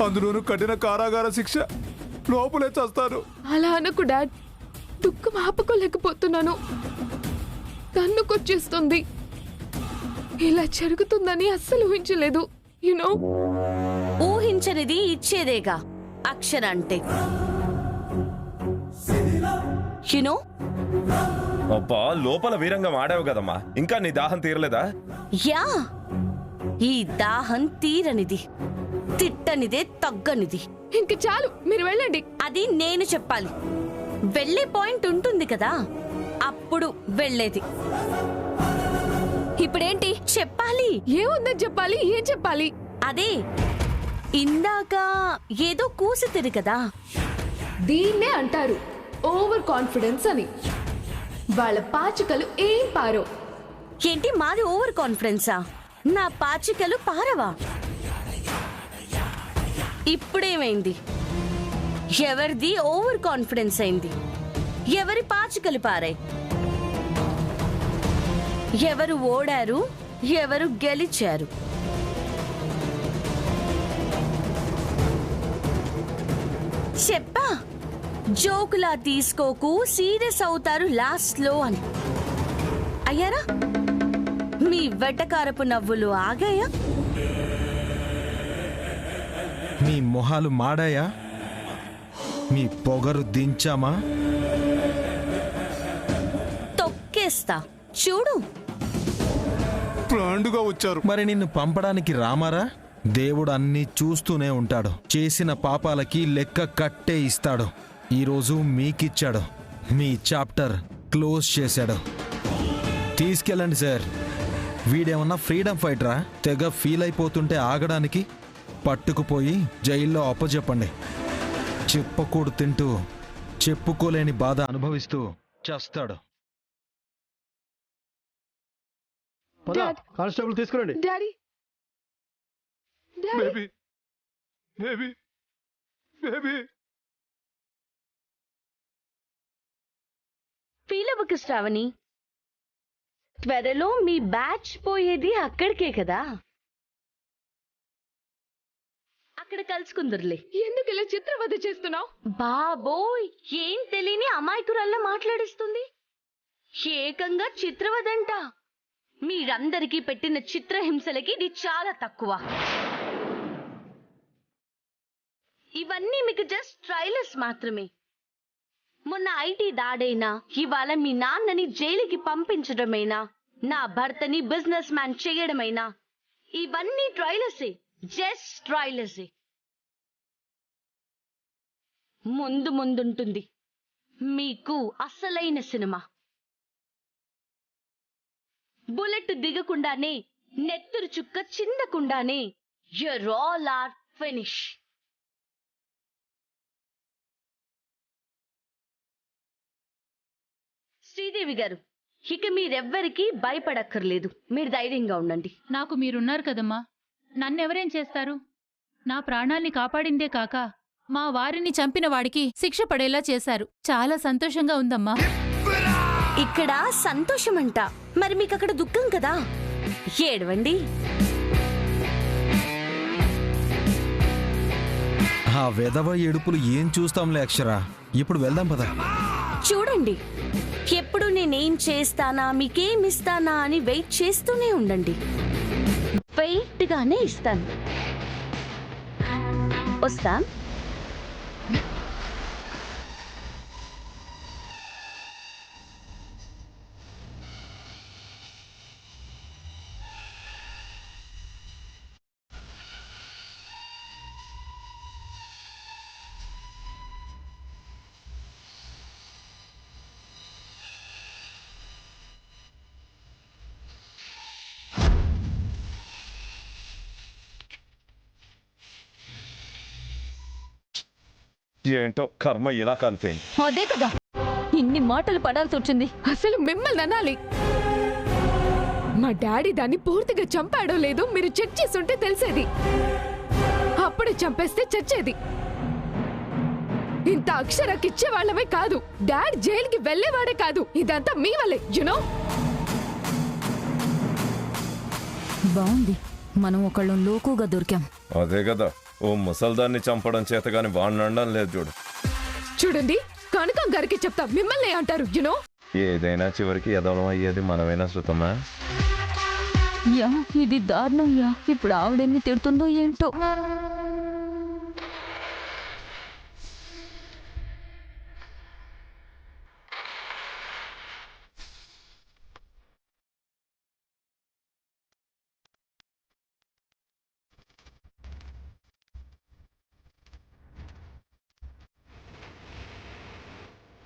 అందులోనూ కఠిన కారాగార శిక్ష, లోపలే చేస్తారు. అలా అనకు డాడ్, దుఃఖం ఆపుకోలేకపోతున్నాను. కన్నుకొచ్చేస్తుంది. ఇలా జరుగుతుందని అస్సలు ఊహించలేదు. యునో, ఊహించనిది ఇచ్చేదేగా అక్షర అంటే. యునో, అబ్బా లోపల వీరంగం ఆడావు కదమ్మా, ఇంకా నీ దాహం తీరలేదా? యా, ఈ దాహం తీరనిది, తిట్టనిదే తగ్గనిది. ఇంక చాలు, మీరు వెళ్ళండి. అది నేను చెప్పాలి. వెళ్ళే పాయింట్ ఉంటుంది కదా, అప్పుడు వెళ్ళేది. ఇప్పుడేంటి చెప్పాలి? ఏముందని చెప్పాలి? ఏం చెప్పాలి? అదే ఇందాక ఏదో కూసితిరి కదా, దీన్నే అంటారు ఓవర్ కాన్ఫిడెన్స్ అని. వాళ్ళ పాచికలు ఏం పారో. ఏంటి మాది ఓవర్ కాన్ఫిడెన్సా? నా పాచికలు పారవా? ఇప్పుడేమైంది? ఎవరిది ఓవర్ కాన్ఫిడెన్స్ అయింది? ఎవరి పాచికలు పారాయి? ఎవరు ఓడారు, ఎవరు గెలిచారు? చెప్పా, జోకులా తీసుకోకు, సీరియస్ అవుతారు లాస్ట్ లో అని. అయ్యారా? మీ వెటకారపు నవ్వులు ఆగాయా? మీ మొహాలు మాడాయా? మీ పొగరు దించామా? తొక్కేస్తా చూడు. ప్లాండుగా వచ్చారు. మరి నిన్ను పంపడానికి రామారా? దేవుడు అన్నీ చూస్తూనే ఉంటాడు. చేసిన పాపాలకి లెక్క కట్టే ఇస్తాడు. ఈరోజు మీకిచ్చాడు. మీ చాప్టర్ క్లోజ్ చేశాడు. తీసుకెళ్ళండి సార్. వీడేమన్నా ఫ్రీడమ్ ఫైటరా? తెగ ఫీల్ అయిపోతుంటే ఆగడానికి పట్టుకుపోయి జైల్లో అప్పచెప్పండి. చెప్పకూడు తింటూ చెప్పుకోలేని బాధ అనుభవిస్తూ చేస్తాడు. కానిస్టేబుల్ తీసుకురండి. Daddy, daddy, baby, baby, baby. Feel అవ్వకు శ్రావణి, త్వరలో మీ బ్యాచ్ పోయేది అక్కడికే కదా, అక్కడ కలుసుకుందరులే. ఎందుకు ఇలా చిత్రవద చేస్తున్నావు? బాబోయ్, ఏం తెలియని అమాయకురాల్లా మాట్లాడిస్తుంది. ఏకంగా చిత్రవదంట. మీరందరికీ పెట్టిన చిత్రహింసలకి ఇది చాలా తక్కువ. ఇవన్నీ మీకు జస్ట్ ట్రైలర్స్ మాత్రమే. మొన్న ఐటీ దాడైనా, ఇవాళ మీ నాన్నని జైలుకి పంపించడమైనా, నా భర్తని బిజినెస్ మ్యాన్ చేయడమైనా, ఇవన్నీ ట్రైలర్సే, జస్ట్ ట్రైలర్సే. ముందు ముందుంటుంది మీకు అసలైన సినిమా. బుల్లెట్ దిగకుండానే, నెత్తురు చుక్క చిందకుండానే you're all are finish. Sridevi garu, ఇక మీరెవ్వరికీ భయపడక్కర్లేదు. మీరు ధైర్యంగా ఉండండి. నాకు మీరున్నారు కదమ్మా. నన్నెవరేం చేస్తారు? నా ప్రాణాల్ని కాపాడిందే కాక మా వారిని చంపిన వాడికి శిక్ష పడేలా చేశారు. చాలా సంతోషంగా ఉందమ్మా. ఇక్కడ సంతోషమంట, మరి మీకు అక్కడ దుఃఖం కదా. ఏడవండి. ఆ వెధవ ఏడుపులు ఏం చూస్తాంలే అక్షరా. ఇప్పుడు వెళ్దాం పద. చూడండి, ఎప్పుడు నేనేం చేస్తానా, మీకేమిస్తానా అని వెయిట్ చేస్తూనే ఉండండి. వెయిట్ గానే ఇస్తాను. వస్తా. ఏంటో కర్మ ఇలా కలిపోయింది. అదే కదా, ఇన్ని మాటలు పడాల్సి వచ్చింది. అసలు మిమ్మల్ని అనాలి. మా డాడీ దాన్ని పూర్తిగా చంపాడో లేదో మీరు చెక్ చేసుంటే తెలిసేది. అప్పుడే చంపేస్తే చచ్చేది. ఇంత అక్షరకిచ్చే వాళ్ళమే కాదు, డాడ్ జైలుకి వెళ్లేవాడే కాదు. ఇదంతా మీ వల్లే, యునో. బాగుంది, మనం ఒకళ్ళం లోకుగా దొరికాం. అదే కదా, ఓ ముసల్దాన్ని చంపడం చేత గాని వాడిని అనడం లేదు చూడు. చూడండి, కనకం గారికి చెప్తా, మిమ్మల్ని అంటారు యునో. ఏదైనా చివరికి ఎదవడం అయ్యేది మనమైనా శృతమా. యా ఇది దారుణం యా. ఇప్పుడు ఆవిడేమి తిడుతుందో ఏంటో.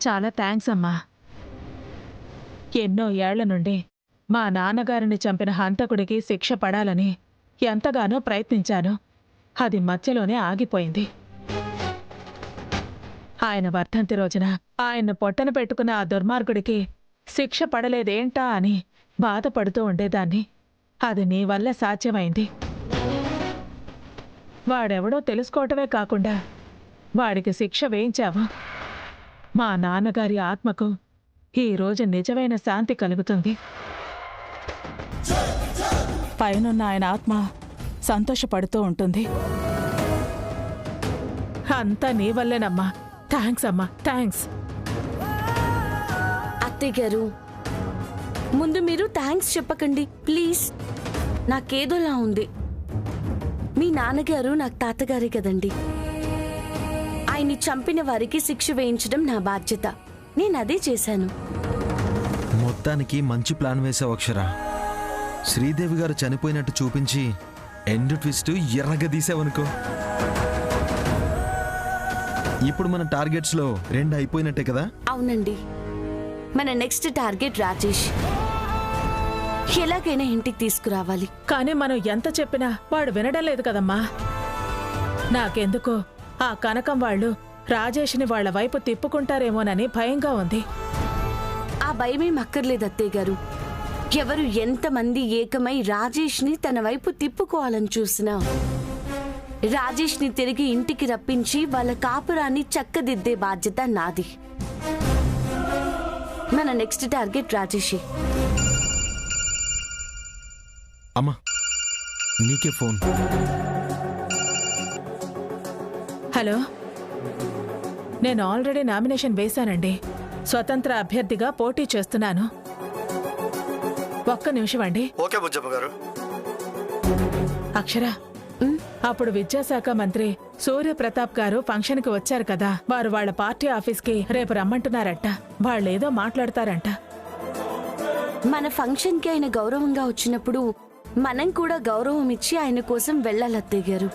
చాలా థ్యాంక్స్ అమ్మా. ఎన్నో ఏళ్ల నుండి మా నాన్నగారిని చంపిన హంతకుడికి శిక్ష పడాలని ఎంతగానో ప్రయత్నించాను. అది మధ్యలోనే ఆగిపోయింది. ఆయన వర్ధంతి రోజున ఆయన్ను పొట్టన పెట్టుకున్న ఆ దుర్మార్గుడికి శిక్ష పడలేదేంటా అని బాధపడుతూ ఉండేదాన్ని. అది నీ వల్ల సాధ్యమైంది. వాడెవడో తెలుసుకోవటమే కాకుండా వాడికి శిక్ష వేయించావు. మా నాన్నగారి ఆత్మకు ఈరోజు నిజమైన శాంతి కలుగుతుంది. పైనున్న ఆయన ఆత్మ సంతోషపడుతూ ఉంటుంది. అంతా నీ వల్లేనమ్మా. థ్యాంక్స్ అమ్మా, థ్యాంక్స్. అత్తయ్య గారు, ముందు మీరు థ్యాంక్స్ చెప్పకండి ప్లీజ్. నాకేదోలా ఉంది. మీ నాన్నగారు నాకు తాతగారే కదండి. ఆయన్ని చంపిన వారికి శిక్ష వేయించడం నా బాధ్యత. నేను అదే చేశాను. మొత్తానికి మంచి ప్లాన్ వేసావు అక్షర. శ్రీదేవి గారు చనిపోయినట్టు చూపించి ఎండ్ ట్విస్ట్ ఎర్రగా తీసావనుకో. ఇప్పుడు మన టార్గెట్స్లో 2 అయిపోయినట్టే కదా. అవునండి, మన నెక్స్ట్ టార్గెట్ రాజేష్. ఎలాగైనా ఇంటికి తీసుకురావాలి. కానీ మనం ఎంత చెప్పినా వాడు వినడం లేదు కదమ్మా. నాకెందుకో ఆ కనకం వాళ్ళు రాజేష్ని వాళ్ల వైపు తిప్పుకుంటారేమోనని భయంగా ఉంది. ఆ భయమేం అక్కర్లేదు అత్తయ్య గారు. ఎవరు ఎంతమంది ఏకమై రాజేష్ని తన వైపు తిప్పుకోవాలని చూసినా రాజేష్ని తిరిగి ఇంటికి రప్పించి వాళ్ళ కాపురాన్ని చక్కదిద్దే బాధ్యత నాది. మన నెక్స్ట్ టార్గెట్ రాజేషే. అమ్మా, నీకే ఫోన్. హలో, నేను ఆల్రెడీ నామినేషన్ వేశానండి. స్వతంత్ర అభ్యర్థిగా పోటీ చేస్తున్నాను. ఒక్క నిమిషం అండి. ఓకే బుజ్జమ్మ గారు. అక్షర, అప్పుడు విద్యాశాఖ మంత్రి సూర్యప్రతాప్ గారు ఫంక్షన్కి వచ్చారు కదా. వారు వాళ్ళ పార్టీ ఆఫీస్కి రేపు రమ్మంటున్నారంట. వాళ్ళేదో మాట్లాడతారంట. మన ఫంక్షన్కి ఆయన గౌరవంగా వచ్చినప్పుడు మనం కూడా గౌరవం ఇచ్చి ఆయన కోసం వెళ్ళాలి అత్తయ్య గారు.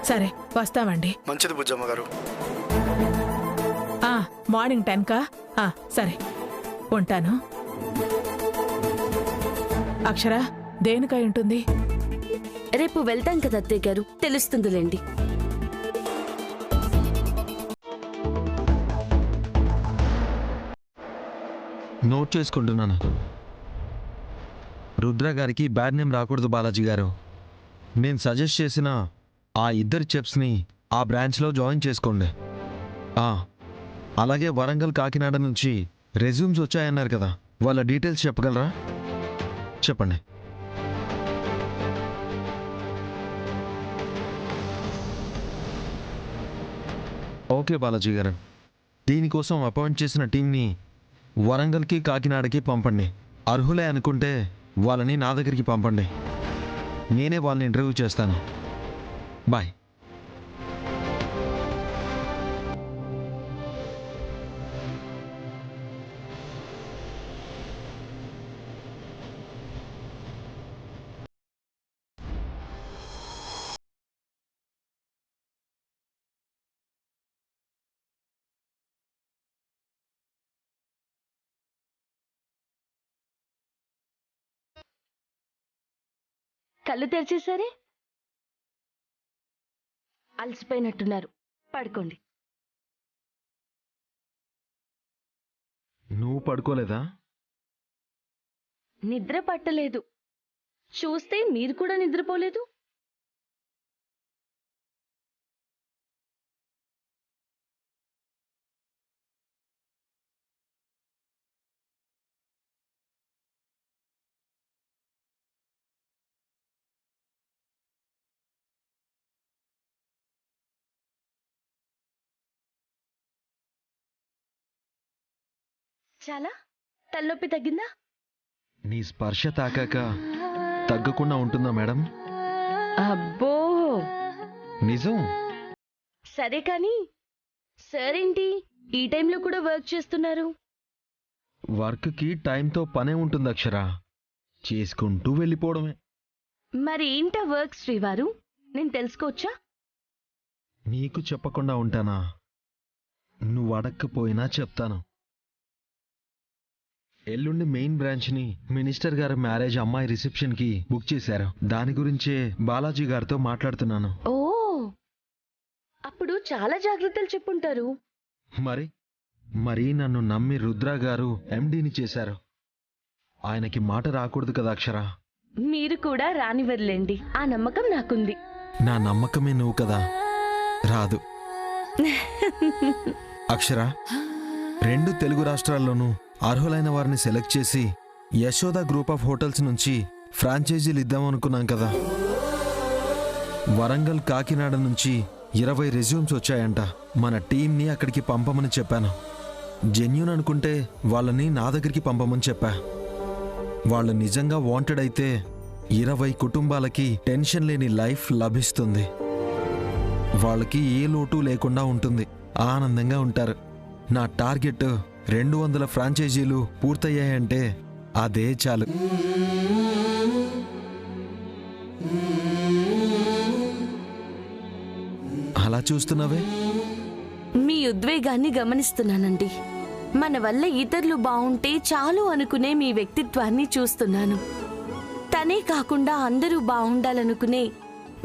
సరే, వస్తామండి. మంచిది బుజ్జమ్మ గారు. మార్నింగ్ 10కా? సరే, ఉంటాను. అక్షర, దేనికై ఉంటుంది? రేపు వెళ్తాం కదా అత్తయ్య గారు, తెలుస్తుందిలేండి. నోట్ చేసుకుంటున్నాను. రుద్ర గారికి బ్యాడ్ నేమ్ రాకూడదు బాలాజీ గారు. నేను సజెస్ట్ చేసిన ఆ 2 చెఫ్స్ని ఆ బ్రాంచ్లో జాయిన్ చేసుకోండి. అలాగే వరంగల్, కాకినాడ నుంచి రెజ్యూమ్స్ వచ్చాయన్నారు కదా, వాళ్ళ డీటెయిల్స్ చెప్పగలరా? చెప్పండి. ఓకే బాలాజీ గారు, దీనికోసం అపాయింట్ చేసిన టీంని వరంగల్కి, కాకినాడకి పంపండి. అర్హులే అనుకుంటే వాళ్ళని నా దగ్గరికి పంపండి. నేనే వాళ్ళని ఇంటర్వ్యూ చేస్తాను. బాయ్. కళ్ళు తెరిచేసరే అలసిపోయినట్టున్నారు. పడుకోండి. నువ్వు పడుకోలేదా? నిద్ర పట్టలేదు. చూస్తే మీరు కూడా నిద్రపోలేదు. చాలా తలనొప్పి తగ్గిందా? నీ స్పర్శ తాకాక తగ్గకుండా ఉంటుందా మేడం? అబ్బో, నిజం. సరే కానీ సార్ ఏంటి ఈ టైంలో కూడా వర్క్ చేస్తున్నారు? వర్క్కి టైంతో పనే ఉంటుంది అక్షర, చేసుకుంటూ వెళ్ళిపోవడమే. మరి ఏంటా వర్క్ శ్రీవారు, నేను తెలుసుకోవచ్చా? నీకు చెప్పకుండా ఉంటానా? నువ్వు అడక్కపోయినా చెప్తాను. ఎల్లుండి మెయిన్ బ్రాంచ్ని మినిస్టర్ గారి మ్యారేజ్ అమ్మాయి రిసెప్షన్కి బుక్ చేశారు. దాని గురించే బాలాజీ గారితో మాట్లాడుతున్నాను. ఓ, అప్పుడు చాలా జాగ్రత్తలు చెప్పుంటారు. మరి నన్ను నమ్మి రుద్ర గారు ఎండీని చేశారు. ఆయనకి మాట రాకూడదు కదా అక్షర. మీరు కూడా రానివ్వరులేండి, ఆ నమ్మకం నాకుంది. నా నమ్మకమే నువ్వు కదా, రాదు. అక్షర, 2 తెలుగు రాష్ట్రాల్లోనూ అర్హులైన వారిని సెలెక్ట్ చేసి యశోద గ్రూప్ ఆఫ్ హోటల్స్ నుంచి ఫ్రాంచైజీలు ఇద్దామనుకున్నాం కదా. వరంగల్, కాకినాడ నుంచి 20 రెజ్యూమ్స్ వచ్చాయంట. మన టీంని అక్కడికి పంపమని చెప్పాను. జెన్యూన్ అనుకుంటే వాళ్ళని నా దగ్గరికి పంపమని చెప్పా. వాళ్ళు నిజంగా వాంటెడ్ అయితే 20 కుటుంబాలకి టెన్షన్ లేని లైఫ్ లభిస్తుంది. వాళ్ళకి ఏ లోటు లేకుండా ఉంటుంది, ఆనందంగా ఉంటారు. నా టార్గెట్ 200 ఫ్రాంచైజీలు పూర్తయ్యాయంటే అదే చాలు. అలా చూస్తున్నావే? మీ ఉద్వేగాన్ని గమనిస్తున్నానండి. మన వల్ల ఇతరులు బావుంటే చాలు అనుకునే మీ వ్యక్తిత్వాన్ని చూస్తున్నాను. తనే కాకుండా అందరూ బావుండాలనుకునే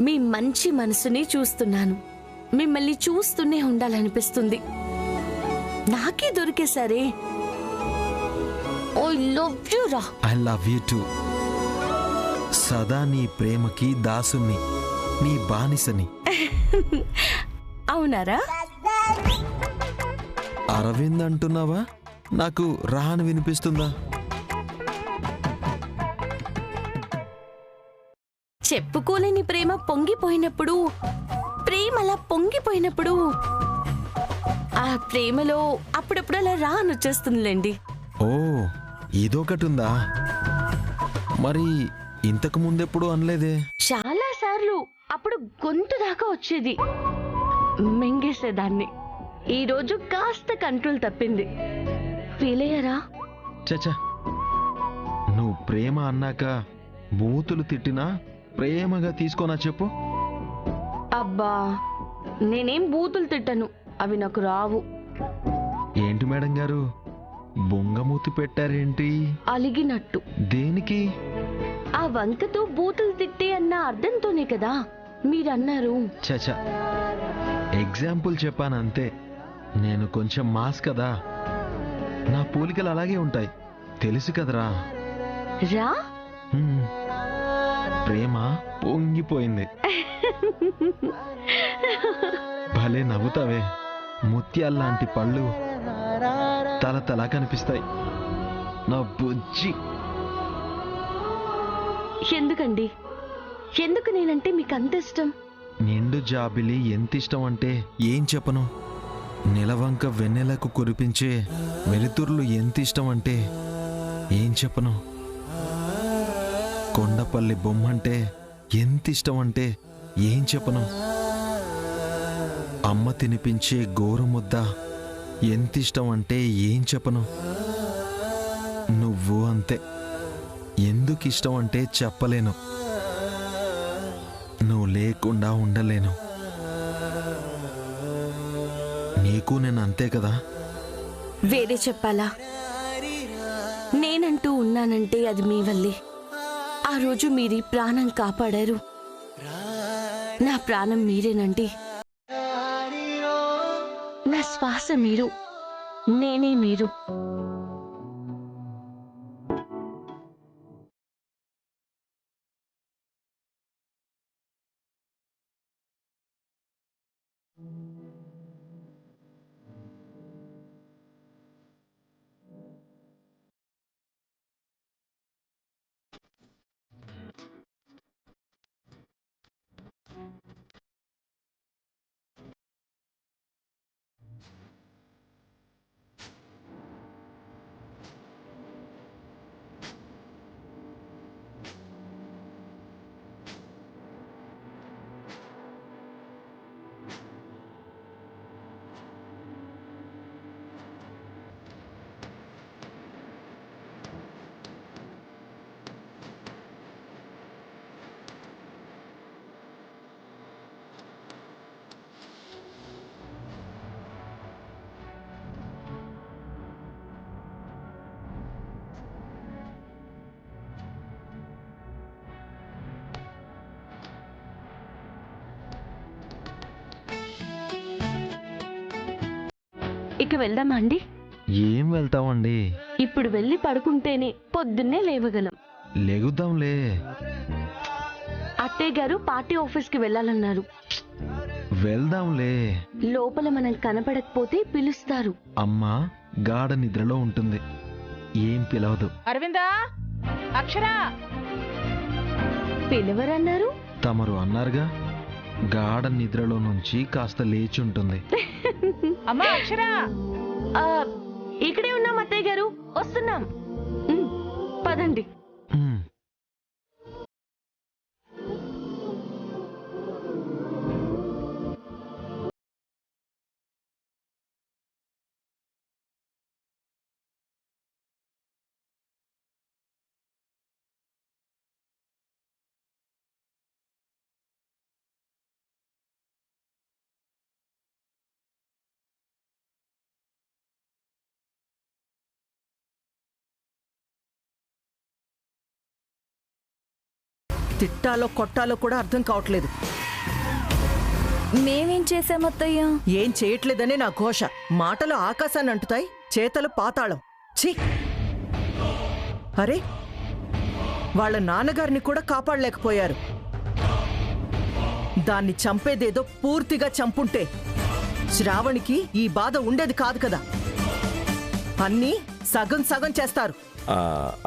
మీ మంచి మనసుని చూస్తున్నాను. మిమ్మల్ని చూస్తూనే ఉండాలనిపిస్తుంది. నాకే దొరికేసరే. ఐ లవ్ యు రా. I love you two. సదా నీ ప్రేమకి దాసుని, నీ బానిసని. అవునారా? అరవింద్ అంటున్నావా? నాకు రాని వినిపిస్తుందా? చెప్పుకోలేని ప్రేమ పొంగిపోయినప్పుడు, ప్రేమలా పొంగిపోయినప్పుడు ఆ ప్రేమలో అప్పుడప్పుడు అలా రా అని వచ్చేస్తుందిలేండి. ఓ, ఇదొకటుందా? మరి ఇంతకు ముందెప్పుడు అనలేదే? చాలా సార్లు అప్పుడు గొంతు దాకా వచ్చేది, మింగేసేదాన్ని. ఈ రోజు కాస్త కంట్రోల్ తప్పింది. ఫీల్ అయ్యారా? చచా, నువ్వు ప్రేమ అన్నాక బూతులు తిట్టినా ప్రేమగా తీసుకోనా చెప్పు? అబ్బా, నేనేం బూతులు తిట్టను, అవి నాకు రావు. ఏంటి మేడం గారు, బొంగమూతి పెట్టారేంటి? అలిగినట్టు. దేనికి? ఆ వంకతో బూతులు తిట్టే అన్న అర్థంతోనే కదా మీరన్నారు. చచా, ఎగ్జాంపుల్ చెప్పానంతే. నేను కొంచెం మాస్ కదా, నా పోలికలు అలాగే ఉంటాయి, తెలుసు కదరా. రా. హ్మ్. ప్రేమ పొంగిపోయింది. భలే నవ్వుతావే. ముత్యాల్లాంటి పళ్ళు తల కనిపిస్తాయి నా బుజ్జి. ఎందుకండి, ఎందుకు నేనంటే మీకు అంత ఇష్టం? నిండు జాబిలి ఎంత ఇష్టం అంటే ఏం చెప్పను. నిలవంక వెన్నెలకు కురిపించే వెలుతుర్లు ఎంత ఇష్టం అంటే ఏం చెప్పను. కొండపల్లి బొమ్మంటే ఎంత ఇష్టం అంటే ఏం చెప్పను. అమ్మ తినిపించే గోరుముద్ద ఎంత ఇష్టం అంటే ఏం చెప్పను. నువ్వు అంతే. ఎందుకు ఇష్టం అంటే చెప్పలేను. నువ్వు లేకుండా ఉండలేను. నీకు నేను అంతే కదా. వేరే చెప్పాలా? నేనంటూ ఉన్నానంటే అది మీ వల్లే. ఆ రోజు మీరీ ప్రాణం కాపాడారు. నా ప్రాణం మీరేనండి. నా శ్వాస మీరు, నేనే మీరు. ఇక వెళ్దామా అండి? ఏం వెళ్తామండి? ఇప్పుడు వెళ్ళి పడుకుంటేనే పొద్దున్నే లేవగలం. లెగుద్దాంలే. అత్తయ్య గారు పార్టీ ఆఫీస్కి వెళ్ళాలన్నారు. వెళ్దాంలే. లోపల మనం కనపడకపోతే పిలుస్తారు. అమ్మా గాఢ నిద్రలో ఉంటుంది, ఏం పిలవదు. అరవిందా, అక్షరా, పిలవరన్నారు? తమరు అన్నారుగా, గాఢ నిద్రలో నుంచి కాస్త లేచి ఉంటుంది. అమ్మా అక్షరా. ఆ, ఇక్కడే ఉన్నాం అత్తయ్య గారు, వస్తున్నాం. పదండి. ఉమ్. తిట్టాలో కొట్టాలో కూడా అర్థం కావట్లేదు. మేమేం చేశామత్తయ్యా? ఏం చేయట్లేదనే నా ఘోష. మాటలు ఆకాశాన్ని అంటుతాయి, చేతలు పాతాళం. ఛీ! అరే, వాళ్ళ నాన్నగారిని కూడా కాపాడలేకపోయారు. దాన్ని చంపేదేదో పూర్తిగా చంపుంటే శ్రావణికి ఈ బాధ ఉండేది కాదు కదా. అన్నీ సగం సగం చేస్తారు.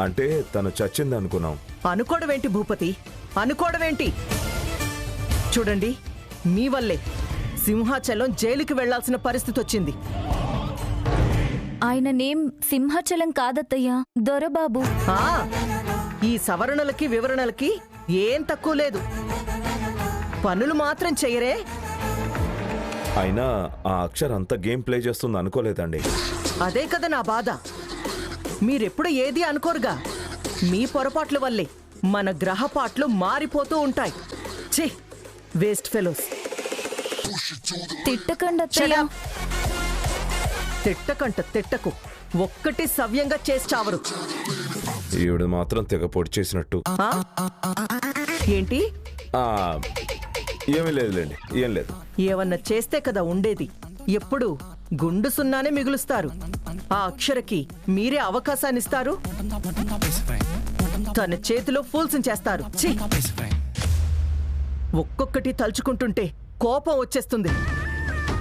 అంటే తను చచ్చింది అనుకున్నాం. అనుకోవడమేంటి భూపతి, అనుకోవడమేంటి? చూడండి, మీ వల్లే సింహాచలం జైలుకి వెళ్లాల్సిన పరిస్థితి వచ్చింది. ఆయన నేమ్ సింహాచలం కాదత్తయ్యా, దొరబాబు. ఈ సవరణలకి వివరణలకి ఏం తక్కువ లేదు. పనులు మాత్రం చెయ్యరే. అయినా ఆ అక్షర్ అంత గేమ్ ప్లే చేస్తుంది అనుకోలేదండి. అదే కదా నా బాధ. మీరెప్పుడు ఏది అనుకోరుగా. మీ పొరపాట్ల వల్లే మన గ్రహపాట్లు మారిపోతూ ఉంటాయి. ఛీ, వేస్ట్ ఫెలోస్. తిట్టకండి అత్తయ్యా. తిట్టకంట తిట్టకు, ఒక్కటి సవ్యంగా చేసి చావరు. ఈవిడ మాత్రం తెగ పొడి చేసినట్టు. ఏంటి? ఏమీ లేదులేండి, ఏం లేదు. ఏమన్నా చేస్తే కదా ఉండేది. ఎప్పుడు గుండు సున్నానే మిగులుస్తారు. ఆ అక్షరకి మీరే అవకాశాన్నిస్తారు, తన చేతిలో ఫూల్స్ చేస్తారు. ఛీ! ఒక్కొక్కటి తలుచుకుంటుంటే కోపం వచ్చేస్తుంది.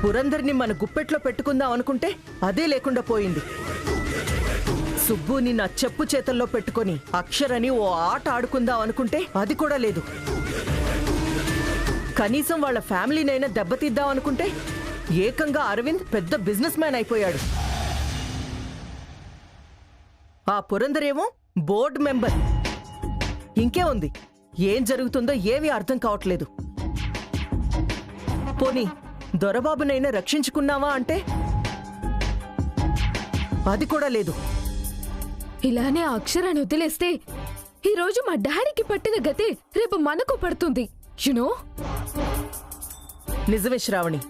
పురంధర్ని మన గుప్పెట్లో పెట్టుకుందాం అనుకుంటే అదే లేకుండా పోయింది. సుబ్బుని నా చెప్పు చేతల్లో పెట్టుకొని అక్షరని ఓ ఆట ఆడుకుందాం అనుకుంటే అది కూడా లేదు. కనీసం వాళ్ళ ఫ్యామిలీనైనా దెబ్బతీద్దాం అనుకుంటే ఏకంగా అరవింద్ పెద్ద బిజినెస్ మ్యాన్ అయిపోయాడు. ఆ పురంధరేమో బోర్డు మెంబర్. ఇంకే ఉంది, ఏం జరుగుతుందో ఏమీ అర్థం కావట్లేదు. పోనీ దొరబాబునైనా రక్షించుకున్నావా అంటే అది కూడా లేదు. ఇలానే ఆ అక్షరాన్ని వదిలేస్తే ఈరోజు మా డాడీకి పట్టిన గతే రేపు మనకు పడుతుంది. యునో, నిజమే శ్రావణి.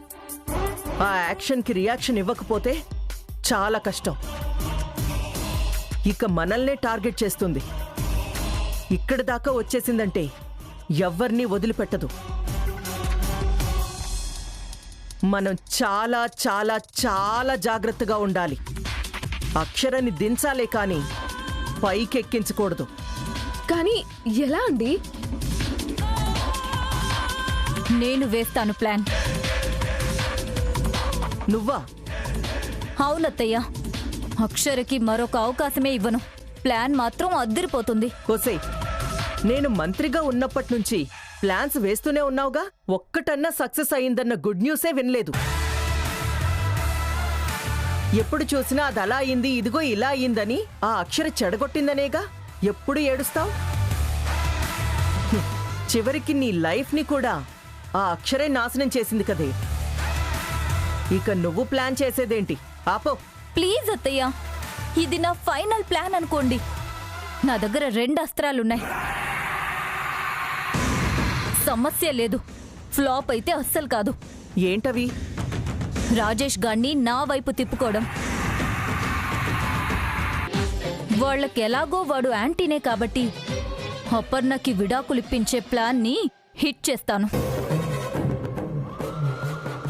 ఆ యాక్షన్కి రియాక్షన్ ఇవ్వకపోతే చాలా కష్టం. ఇక మనల్నే టార్గెట్ చేస్తుంది. ఇక్కడి దాకా వచ్చేసిందంటే ఎవ్వరినీ వదిలిపెట్టదు. మనం చాలా చాలా చాలా జాగ్రత్తగా ఉండాలి. అక్షరాన్ని దించాలే కానీ పైకెక్కించకూడదు. కానీ ఎలా అండి? నేను వేస్తాను ప్లాన్. నువ్వా? అవునత్తయ్యా, అక్షరకి మరొక అవకాశమే ఇవ్వను. ప్లాన్ మాత్రం అద్దరిపోతుంది. కోసే, నేను మంత్రిగా ఉన్నప్పటి నుంచి ప్లాన్స్ వేస్తూనే ఉన్నావుగా. ఒక్కటన్నా సక్సెస్ అయిందన్న గుడ్ న్యూసే వినలేదు. ఎప్పుడు చూసినా అది అలా అయింది, ఇదిగో ఇలా అయిందని ఆ అక్షర చెడగొట్టిందనేగా ఎప్పుడు ఏడుస్తావు. చివరికి నీ లైఫ్ని కూడా ఆ అక్షరే నాశనం చేసింది కదే. ఇక నువ్వు ప్లాన్ చేసేదేంటి? ఆపో ప్లీజ్ అత్తయ్యా, ఇది నా ఫైనల్ ప్లాన్ అనుకోండి. నా దగ్గర 2 అస్త్రాలున్నాయి. సమస్య లేదు, ఫ్లాప్ అయితే అస్సలు కాదు. ఏంటవి? రాజేష్ గాన్ని నా వైపు తిప్పుకోవడం. వాళ్ళకెలాగో వాడు యాంటీనే కాబట్టి అపర్ణకి విడాకులిప్పించే ప్లాన్ని హిట్ చేస్తాను.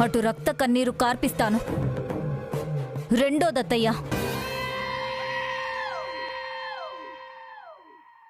అటు రక్త కన్నీరు కార్పిస్తాను. రెండోదత్తయ్య